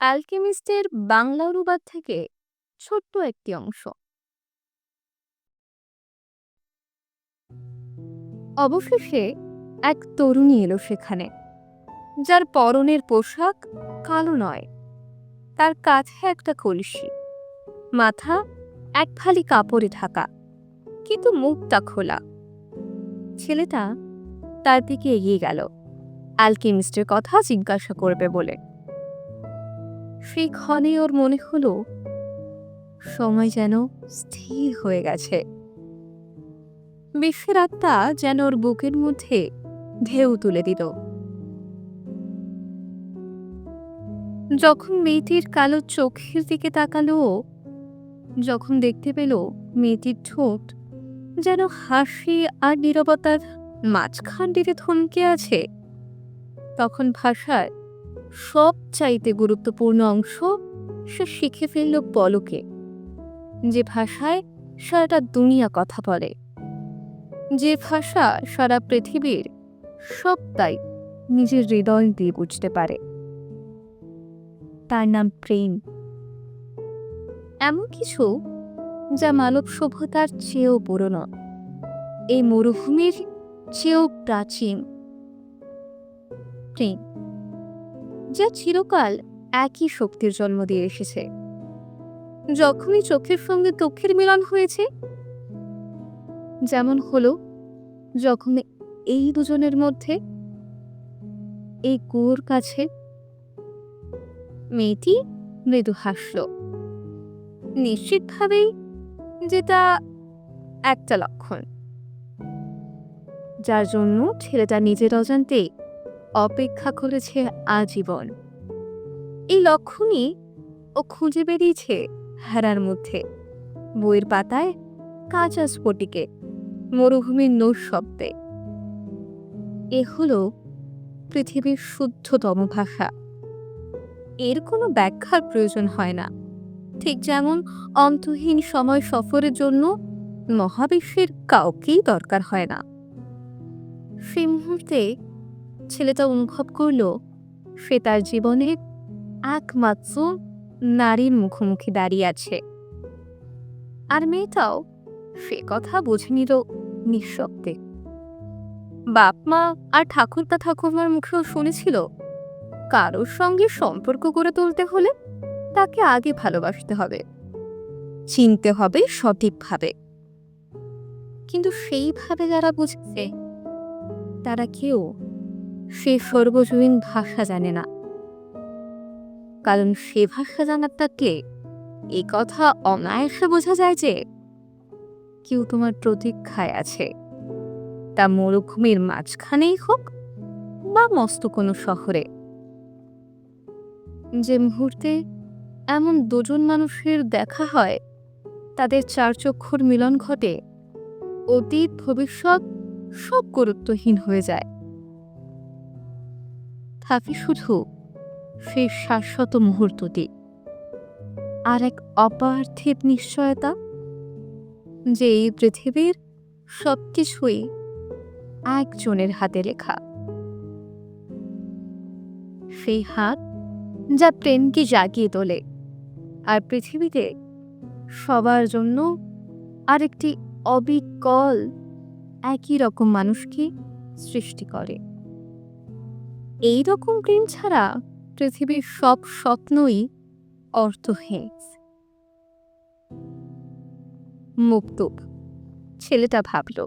অ্যালকেমিস্টের বাংলা অনুবাদ থেকে ছোট্ট একটি অংশ। অবশেষে এক তরুণী এলো সেখানে, যার পরনের পোশাক কালো নয়, তার কাঁধে একটা কলসি, মাথা এক ফালি কাপড়ে ঢাকা, কিন্তু মুখটা খোলা। ছেলেটা তার দিকে এগিয়ে গেল অ্যালকেমিস্টের কথা জিজ্ঞাসা করবে বলে। সেই ক্ষণে ওর মনে হলো সময় যেন স্থির হয়ে গেছে। বিশ্বের আত্মা যেন ওর বুকের মধ্যে ঢেউ তুলে দিল। যখন মেয়েটির কালো চোখের দিকে তাকালো ও, যখন দেখতে পেল মেয়েটির ঠোঁট যেন হাসি আর নীরবতার মাঝখানটিতে থমকে আছে, তখন ভাষার সব চাইতে গুরুত্বপূর্ণ অংশ সে শিখে ফেলল পলকে। যে ভাষায় সারাটা দুনিয়া কথা বলে, যে ভাষা সারা পৃথিবীর সবটাই নিজের হৃদয় দিয়ে বুঝতে পারে, তার নাম প্রেম। এমন কিছু যা মানব সভ্যতার চেয়েও পুরনো, এই মরুভূমির চেয়েও প্রাচীন। প্রেম যা চিরকাল একই শক্তির জন্ম দিয়ে এসেছে। যখনই চোখের সঙ্গে চোখের মিলন হয়েছে, যেমন হলো যখন এই দুজনের মধ্যে, এই কুয়োর কাছে। মেয়েটি মৃদু হাসল, নিশ্চিতভাবেই যেটা একটা লক্ষণ, যার জন্য ছেলেটা নিজের অজান্তে অপেক্ষা করেছে আজীবন। এই লক্ষণই ও খুঁজে বেরিয়েছে হারার মধ্যে, বইয়ের পাতায়, কাঁচা স্ফটিকে, মরুভূমির নৈঃশব্দে। এ হলো পৃথিবীর শুদ্ধতম ভাষা। এর কোনো ব্যাখ্যার প্রয়োজন হয় না, ঠিক যেমন অন্তহীন সময় সফরের জন্য মহাবিশ্বের কাউকেই দরকার হয় না। সেই মুহূর্তে ছেলেটা অনুভব করল সে তার জীবনের একমাত্র নারীর মুখোমুখি দাঁড়িয়ে আছে। আর মেয়েটাও সে কথা বুঝে নিল নিঃশব্দে। বাপ মা আর ঠাকুরদা ঠাকুরমার মুখেও শুনেছিল, কারোর সঙ্গে সম্পর্ক গড়ে তুলতে হলে তাকে আগে ভালোবাসতে হবে, চিনতে হবে সঠিকভাবে। কিন্তু সেইভাবে যারা বুঝেছে, তারা কেউ সে সর্বজনীন ভাষা জানে না। কারণ সে ভাষা জানার থাকলে এই কথা অনায়াসে বোঝা যায় যে কেউ তোমার প্রতীক্ষায় আছে, তা মরুভূমির মাঝখানেই হোক বা মস্ত কোনো শহরে। যে মুহূর্তে এমন দুজন মানুষের দেখা হয়, তাদের চার চক্ষুর মিলন ঘটে, অতীত ভবিষ্যৎ সব গুরুত্বহীন হয়ে যায়। থাকে শুধু সেই শাশ্বত মুহূর্তটি, আর এক অপার্থিব নিশ্চয়তা যে এই পৃথিবীর সবকিছুই একজনের হাতে লেখা। সেই হাত যা প্রেমকে জাগিয়ে তোলে, আর পৃথিবীতে সবার জন্য আরেকটি অবিকল একই রকম মানুষকে সৃষ্টি করে। এই রকম প্রেম ছাড়া পৃথিবীর সব স্বপ্নই অর্থহীন। মুক্তব, ছেলেটা ভাবল।